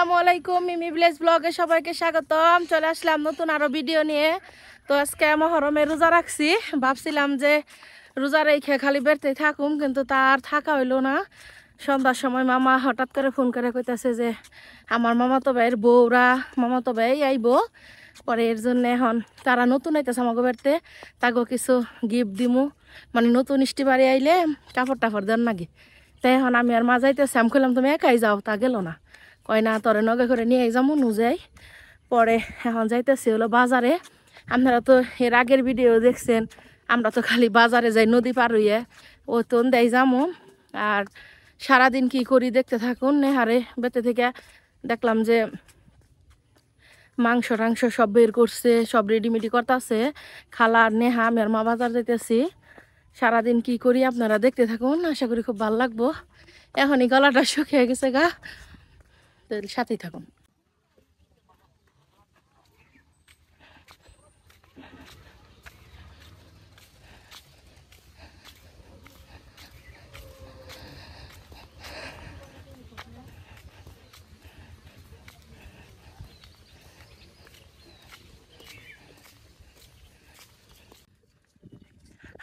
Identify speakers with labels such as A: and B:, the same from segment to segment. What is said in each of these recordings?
A: আসসালামু আলাইকুম, মিমি ভিলেজ ব্লগে সবাইকে স্বাগতম। চলে আসলাম নতুন আরো ভিডিও নিয়ে। তো আজকে মহরমে রোজা রাখছি, ভাবছিলাম যে রোজা রেখে খালি বেরতে থাকুম, কিন্তু তার থাকা হইলো না। সন্ধ্যার সময় মামা হঠাৎ করে ফোন করে কইতাছে যে আমার মামাতো ভাইয়ের বউরা মামাতো ভাই আইব, পরে এর জন্য এখন তারা নতুন আইতেছে আমাকে বেরতে, তাকে কিছু গিফট দিমু, মানে নতুন ইষ্টি বাড়ি আইলে কাপড় টাপড় দেন নাকি। তাই এখন আমি আর মা যাইতেছি, আমি কইলাম তুমি একাই যাও, তা গেল না, কয় না তোরে নগে করে নিয়ে যাবো যাই। পরে এখন যাইতেছি হলো বাজারে। আপনারা তো এর আগের ভিডিও দেখছেন, আমরা তো খালি বাজারে যাই নদী পার হইয়ে, ও তো দেয় যাবো। আর সারাদিন কি করি দেখতে থাকুন। নেহারে বেতে থেকে দেখলাম যে মাংস টাংস সব বের করছে, সব রেডিমেডি করতেছে খালা আর নেহা। আমি আর মা বাজার যাইতেছি। সারাদিন কি করি আপনারা দেখতে থাকুন, আশা করি খুব ভালো লাগবো। এখনই গলাটা শুকিয়ে গেছে গা, তো সাথেই থাকুন।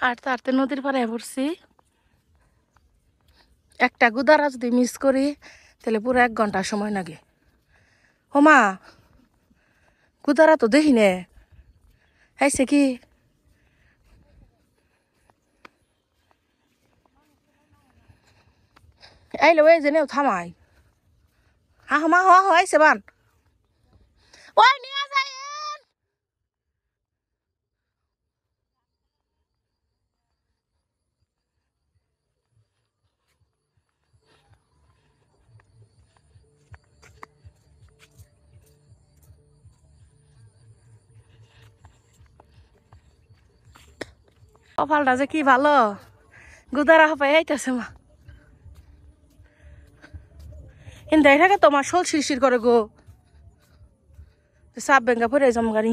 A: হাঁটতে হাঁটতে নদীর পাড়ে পড়ছি। একটা গুদারা যদি মিস করি তাহলে পুরো 1 ঘন্টা সময় লাগে। ও মা, গুদারা তো দেখি নে, আইসে কি আইলো এই যে নেও থামাই। আহ মা হ আইসে বান, ওই নিয়ে যাই। কপালটা যে কি ভালো, গুদারা হপাই আইতাছে মা। কিন্তু এটাকে তোমার শোল শিরশির করে গো, সাপ বেঙ্গা পরে যাম গাড়ি।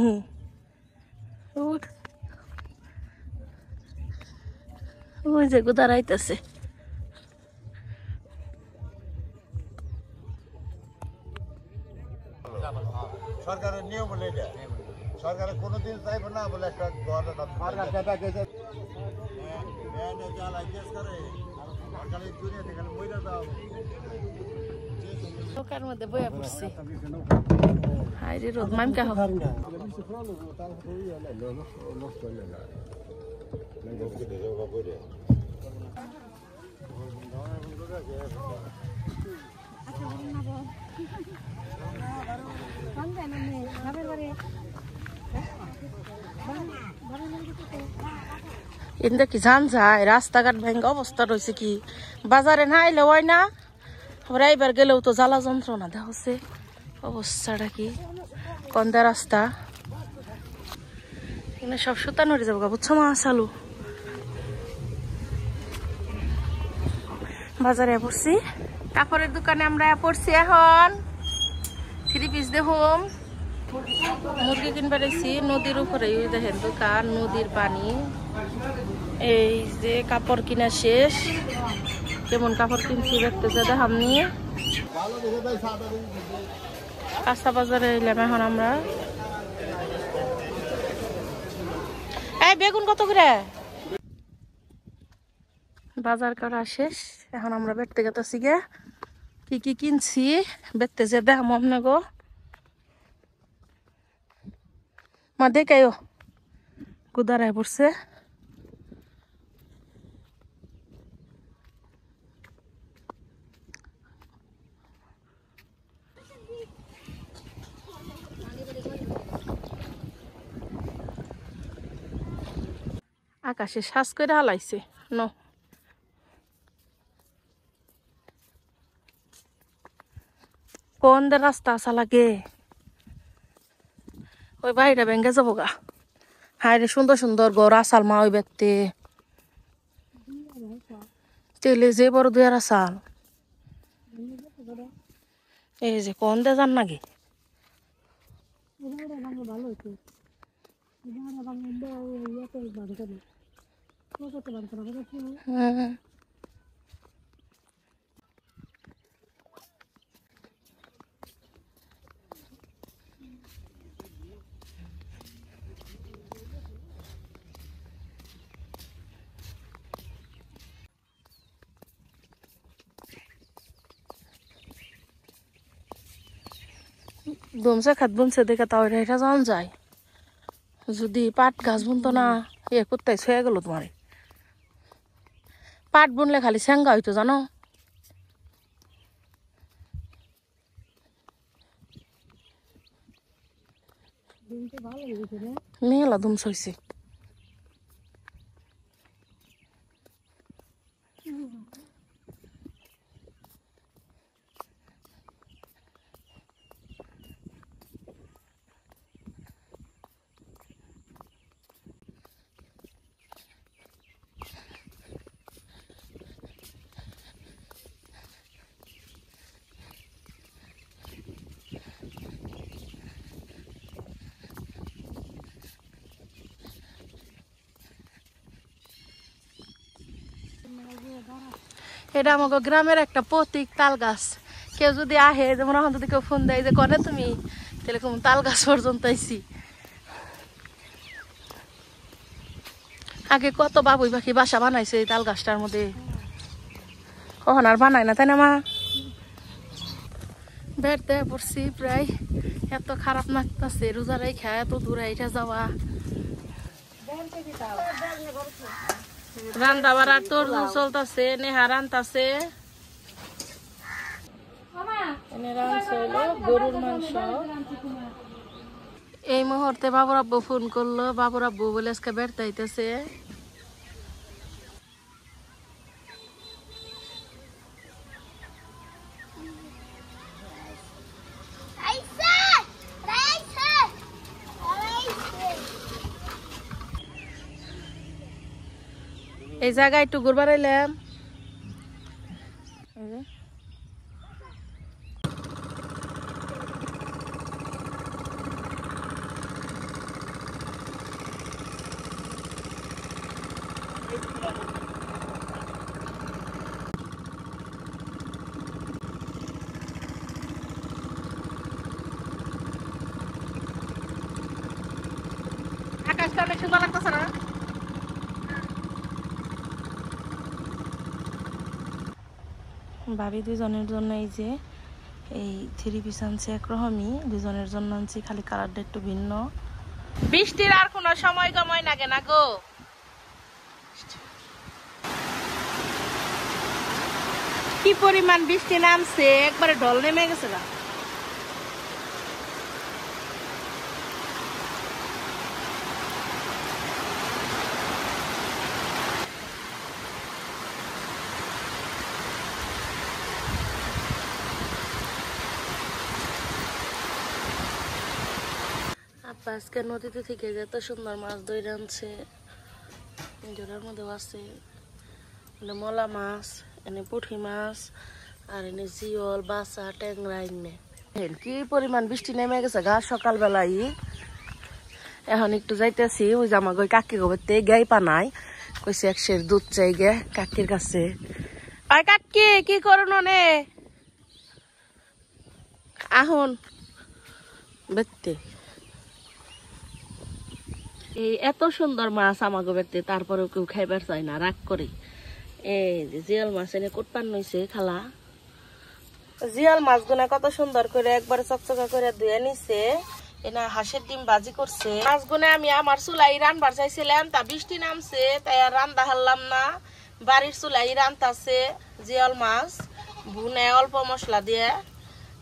A: ওই যে গুদারা আইতাছে।
B: সরকারের নিয়ম হলো এটা, সরকারের কোনোদিন চাইবে না বলে একটা
A: লোকের মধ্যে বইয়া পড়ছি। হাই রে রোদ মাইম কা এনদে কি জান যায়, রাস্তাঘাট ভেঙ্গে অবস্থা রয়েছে। কি বাজারে না আইলে হয় না, আমরা এইবার গেলেও তো জ্বালা যন্ত্রণা দেখছে অবস্থাটা কি। কন্দা রাস্তা এখানে সব সুতা নড়ে যাবো, বুঝছো মা। চালু বাজারে পড়ছি, কাপড়ের দোকানে আমরা পড়ছি। এখন 3 পিস দেখুম মুরগি কিনবার এসেছি। নদীর উপরে দেখেন দোকান, নদীর পানি। এই যে কাপড় কিনা শেষ, কেমন কাপড় কিনছি দেখতেছে দেখাম নিয়ে। কাঁচা বাজারে এলাম এখন আমরা। এই বেগুন কত করে? বাজার করা শেষ, এখন আমরা বেড়তে গেতেছি গে। কি কি কিনছি বেড়তে যে দেখাম আপনাকে। মা দেখাইও গুদারায় পড়ছে। আকাশে শ্বাস করে হালাইছে ন। কোন দে রাস্তা আসা লাগে, ওই বাড়িটা ভেঙে যাবো গা। হায় রে সুন্দর সুন্দর ঘর আসাল মা ওই ব্যক্তি তেলে যে বড় 2 আসাল। এই যে কোন দে যান নাকি। বুনছে খাত বুনছে দেখে তাও এটা জান যায় যদি পাট গাছ বুনতো না এ কোথায় ছয়ে গেল তোমার পাট বুনলে খালি স্যাঙ্গা হইতো জানো মেলা দুমস হয়েছে এটা আমাকে গ্রামের একটা প্রতীক তাল গাছ কেউ যদি আহে যেমন এখন যদি কেউ ফোন দেয় যে কনে তুমি তাহলে কোন তাল গাছ পর্যন্ত আইছি আগে কত বাবুই পাখি বাসা বানাইছে এই তাল গাছটার মধ্যে কখন আর বানায় না তাই না মা বেড়তে পড়ছি প্রায় এত খারাপ লাগতেছে রোজারাই খায় এত দূরে এটা যাওয়া রান্না বাড়ার তোর চলতেছে নেহা রান্তাছে গরুর মাংস এই মুহূর্তে বাবুর আব্বু ফোন করলো বাবুর আব্বু বলে আজকে বেড়তে আইতেছে এই জায়গায় একটু ঘুরবার এলাম আকাশটা অনেক সুন্দর লাগতেছে না ভাবি দুজনের জন্য এই যে এই থ্রি পিস আনছি একরকমই দুজনের জন্য আনছি খালি কালারটা একটু ভিন্ন বৃষ্টির আর কোনো সময় গময় লাগে না গো কি পরিমাণ বৃষ্টি নামছে একবারে ঢল নেমে গেছে না আজকে নদীতে থেকে এত সুন্দর মাছ ধরে আনছে জোড়ার মধ্যেও আছে এনে মলা মাছ এনে পুঁটি মাছ আর এনে জিওল বাসা ট্যাংরা এনে কি পরিমাণ বৃষ্টি নেমে গেছে গা সকালবেলাই এখন একটু যাইতেছি ওই জামা গই কাকি গোবরতে গাই পানাই কইছে 100 দুধ চাই গে কাকির কাছে আর কাকি কি করুন নে আহুন বেতে এই এত সুন্দর মাছ আমাকে বেতে তারপরেও কেউ খাইবার চায় না রাগ করে এই যে জিয়াল মাছ এনে কোটপান নইছে খালা জিয়াল মাছ গুনা কত সুন্দর করে একবার চকচকা করে ধুয়ে নিছে এনা হাঁসের ডিম ভাজি করছে মাছ গুনে আমি আমার চুলাই রান্নার চাইছিলাম তা বৃষ্টি নামছে তাই আর রান্না হারলাম না বাড়ির চুলাই রান্তাছে জিয়াল মাছ ভুনে অল্প মশলা দিয়ে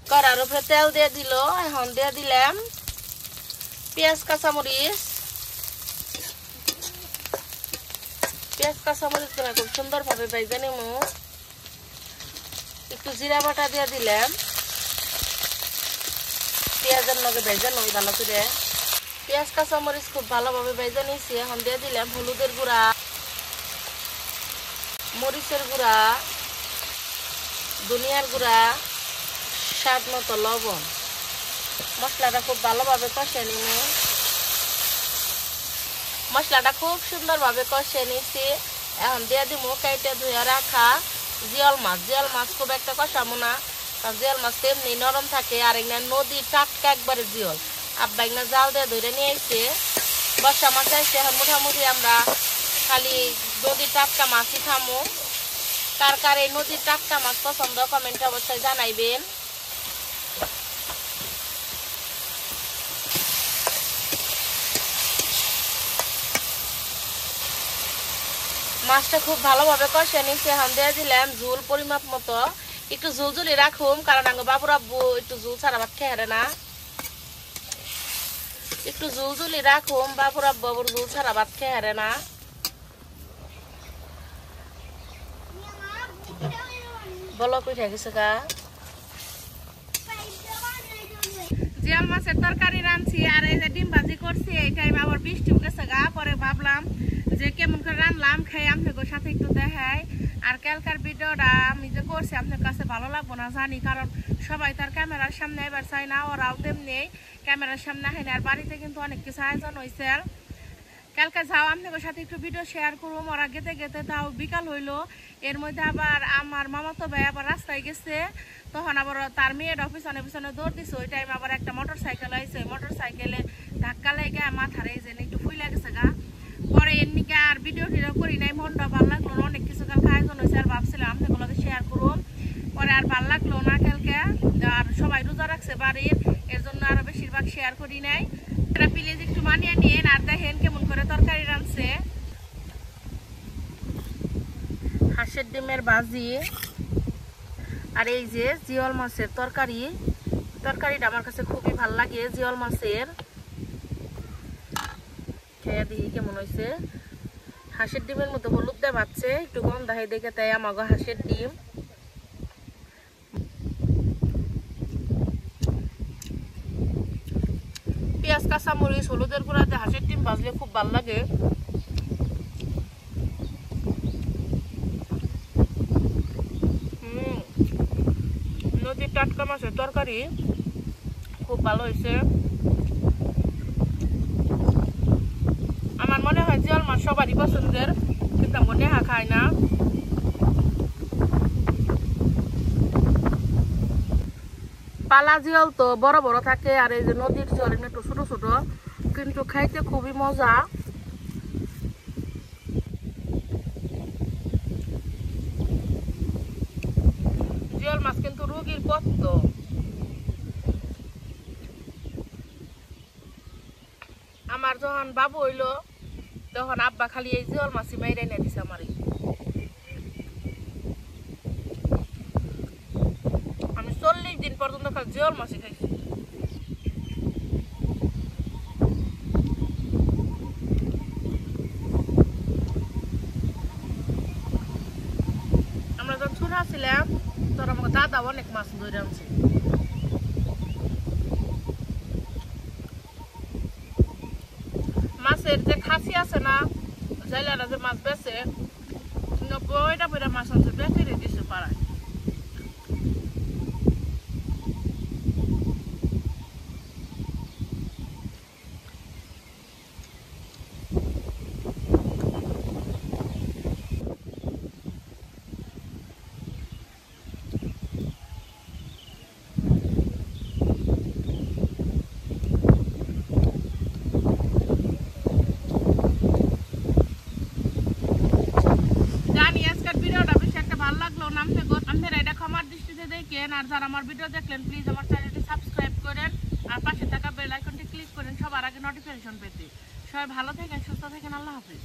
A: কড়ার উপরে তেল দিয়ে দিল এখন দিয়ে দিলাম পেঁয়াজ কাঁচামরিচ পেঁয়াজ কাঁচামরিচ গুলা খুব সুন্দর ভাবে ভাইজা নিমু একটু জিরা বাটা দিয়ে দিলাম পেঁয়াজের লগে ভাইজা নই ভালো করে পেঁয়াজ কাঁচামরিচ খুব ভালোভাবে ভাইজা নিয়েছি এখন দিয়ে দিলাম হলুদের গুঁড়া মরিচের গুঁড়া ধনিয়ার গুঁড়া স্বাদ মতো লবণ মশলাটা খুব ভালোভাবে কষে নিমু মশলাটা খুব সুন্দর ভাবে কষে নিছি এখন দিয়ে দিব কেটে ধুয়ে রাখা জিয়াল মাছ খুব একটা কষাবো না কারণ জিয়াল মাছ এমনি নরম থাকে আর এখানে নদীর টাটকা একবারে জিয়াল আব্বা এখানে জাল দিয়ে ধরে নিয়ে এসে বর্ষা মাছ আসছে এখন মোটামুটি আমরা খালি নদীর টাটকা মাছই খামো কার কার এই নদীর টাটকা মাছ পছন্দ কমেন্টে অবশ্যই জানাইবেন মাছটা খুব ভালোভাবে কষে নিচ্ছে। এখন দিয়ে দিলাম ঝোল পরিমাপ মতো, একটু ঝুলঝুলি রাখুম কারণ আঙ্গ বাবুর আব্বু একটু ঝুল ছাড়া ভাত খেয়ে হারে না। একটু ঝুলঝুলি রাখুম, বাবুর আব্বু ঝুল ছাড়া ভাত খেয়ে হারে না। বলো কই গেছে গা। জিয়াল মাছের তরকারি রাঁধছি আর এই যে ডিম ভাজি করছি। এই টাইম আবার বৃষ্টি গেছে গা, পরে ভাবলাম যে কেমন করে রান্নলাম খাই আপনাদের সাথে একটু দেখাই। আর কালকার ভিডিওটা আমি যে করছি আপনার কাছে ভালো লাগবো না জানি, কারণ সবাই তার ক্যামেরার সামনে এবার চাই না, ওরাও তেমনি ক্যামেরার সামনে আসেনি। আর বাড়িতে কিন্তু অনেক কিছু আয়োজন হয়েছে। কালকে যাও আপনাদের সাথে একটু ভিডিও শেয়ার করুম। ওরা গেতে গেতে তাও বিকাল হইলো। এর মধ্যে আবার আমার মামাতো ভাই আবার রাস্তায় গেছে, তখন আবার তার মেয়ের পিছনে পিছনে দৌড় দিছে। ওই টাইম আবার একটা মোটর সাইকেল আইছে, মোটর সাইকেলে ধাক্কা লেগে মাথার এই যে একটু ফুইলা গেছে গা। পরে এমনিকে আর ভিডিও টিডিও করি নাই, মনটা ভালো লাগলো না। অনেক কিছু কালকে আয়োজন হয়েছে আর ভাবছিলাম আপনাগুলোকে শেয়ার করুম, পরে আর ভালো লাগলো না কালকে। আর সবাই রোজা রাখছে বাড়ির, এর জন্য আরো বেশিরভাগ শেয়ার করি নাই। প্লিজ একটু মানিয়ে নিন। আর দেখেন কেমন করে তরকারি রাঁধছে, হাঁসের ডিমের ভাজি আর এই যে জিওল মাছের তরকারি। তরকারিটা আমার কাছে খুবই ভালো লাগে জিওল মাছের। খেয়ে দিই কেমন হয়েছে। হাঁসের ডিমের মতো হলুদ দিয়ে ভাজছে, একটু কম দেখাই দেখে তাই আমাকে হাঁসের ডিম। পেঁয়াজ কাঁচামরিচ হলুদের গুঁড়াতে হাঁসের ডিম ভাজলে খুব ভালো লাগে। নদীর টাটকা মাছের তরকারি খুব ভালো হয়েছে। আমার মনে হয় জিওল মাছ সবারই পছন্দের, কিন্তু মনে খায় না। পালা জিওল তো বড় বড় থাকে, আর এই যে নদীর জিওল একটু ছোট ছোট, কিন্তু খাইতে খুবই মজা। জিওল মাছ কিন্তু রোগীর পথ্য। আমার যখন বাবু হইলো তখন আব্বা খালি এই জিওল মাছই মাইরে এনে দিছে আমার। আমি 40 দিন পর্যন্ত খালি জিওল মাছই খাইছি। আমরা যখন ছোট ছিলাম তখন আমাকে দাদা অনেক মাছ ধরে আনছে। মাছের যে খাসি আছে না, জেলেরা যে মাছ বেছে 90টা করে মাছ আনছে, বেঁচে দিছে পাড়ায়। আপনারা এটা ক্ষমার দৃষ্টিতে দেখেন। আর যারা আমার ভিডিও দেখলেন প্লিজ আমার চ্যানেলটি সাবস্ক্রাইব করেন আর পাশে থাকা বেল আইকনটি ক্লিক করেন সবার আগে নোটিফিকেশন পেতে। সবাই ভালো থাকেন, সুস্থ থাকেন, আল্লাহ হাফেজ।